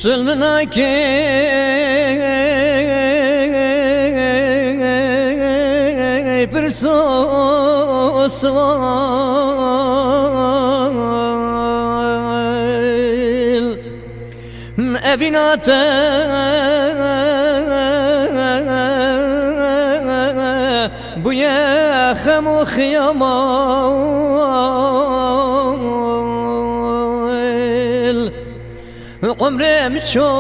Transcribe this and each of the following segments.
ظلمنا كي برسو سوال أبينات بويا خمو خيامال عمري مشو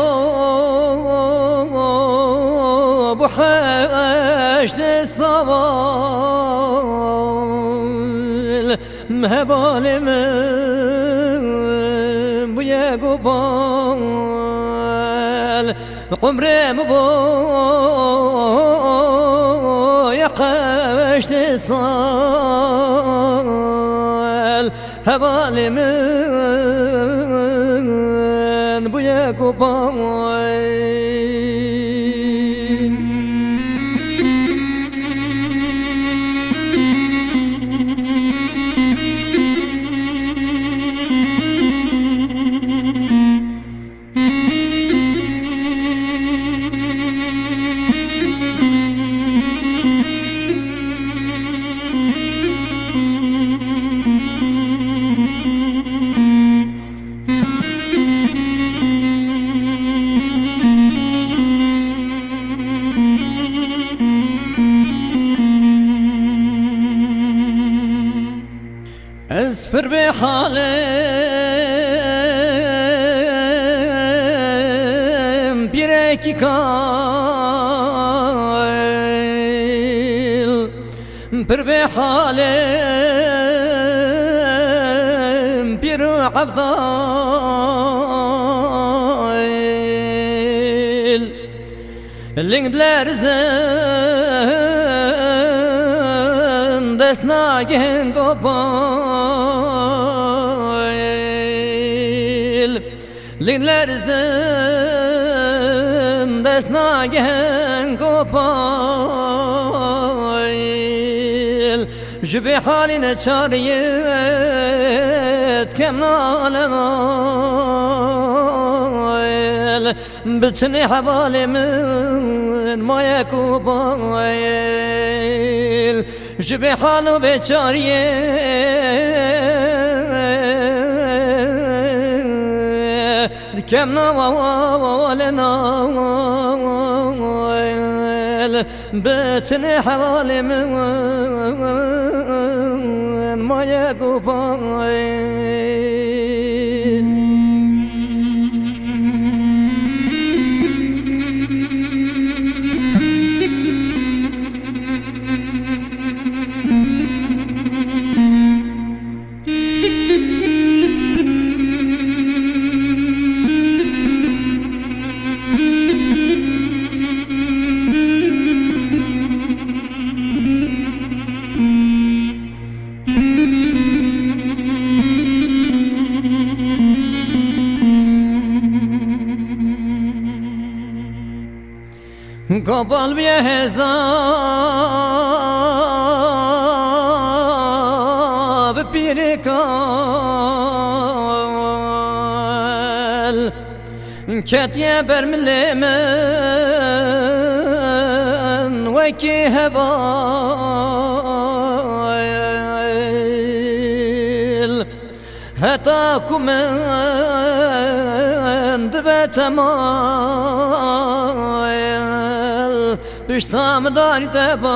بحشت الصوال مهبالي من بويا قبال عمري مبو يقشت الصوال هبالي من بويا قبال اصبر بحالم بيركي كايل بر بحالم بيرو عبدايل لينجلر زن دسنا جهنگو لينجلر زن دسنا جهنگو پایل جبه حالی نچاریت کم نالنایل بتنی حوالی من ما یکو بایل جبه حالو بچاریت کم نالنایل بتنی حوالی من ما یکو بایل قبل بيهزاب بيركال كاتيا برملي من وكي هبايل هتاكو من دبت مايل بشتام داری تبالی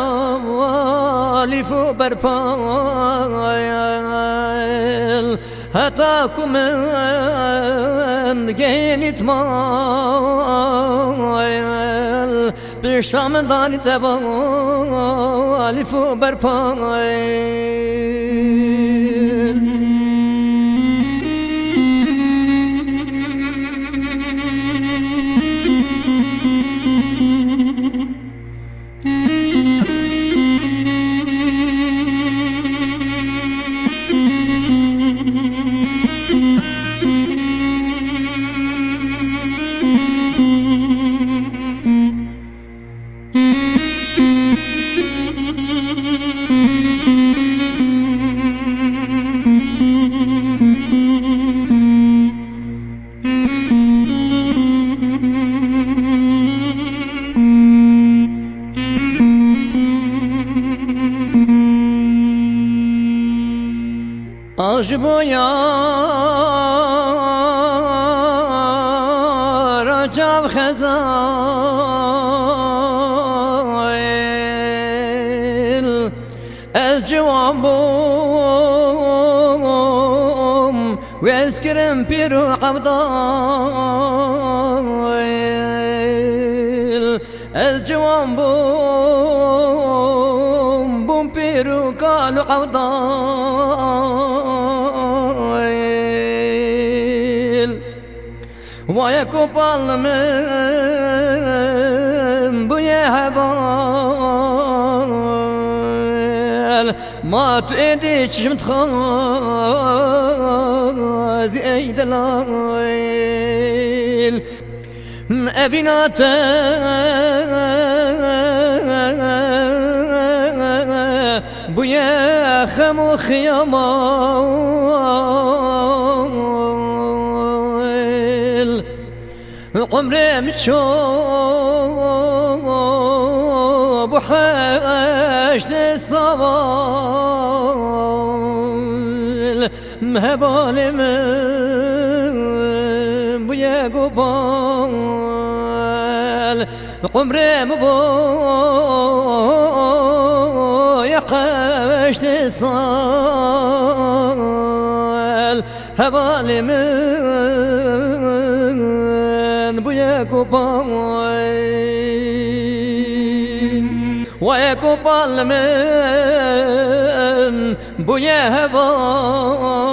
فو برپایل حتا کمن گینیت مایل بشتام داری تبالی فو برپایل Aşboya Racab Khazail Ez civan bum Ve eskirim piru abdail Ez civan bum Bum piru kalu abdail Vay kopalımın bu yehebal Mat edişim thazi eydelayl Evinate bu yehem u khiyamal عمري مشوب وحشت الصوال مهبالي من بويا قبال عمري مبويا حشت الصوال هبالي من بويا قبال ويا قبال من بويا هبال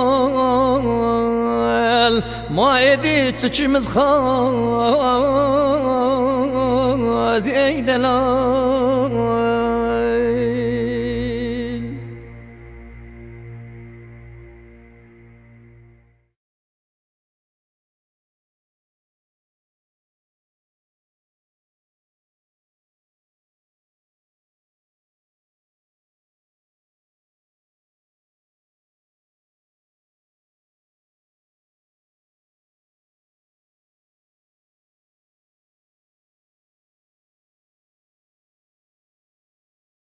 ما يديت تشمت خال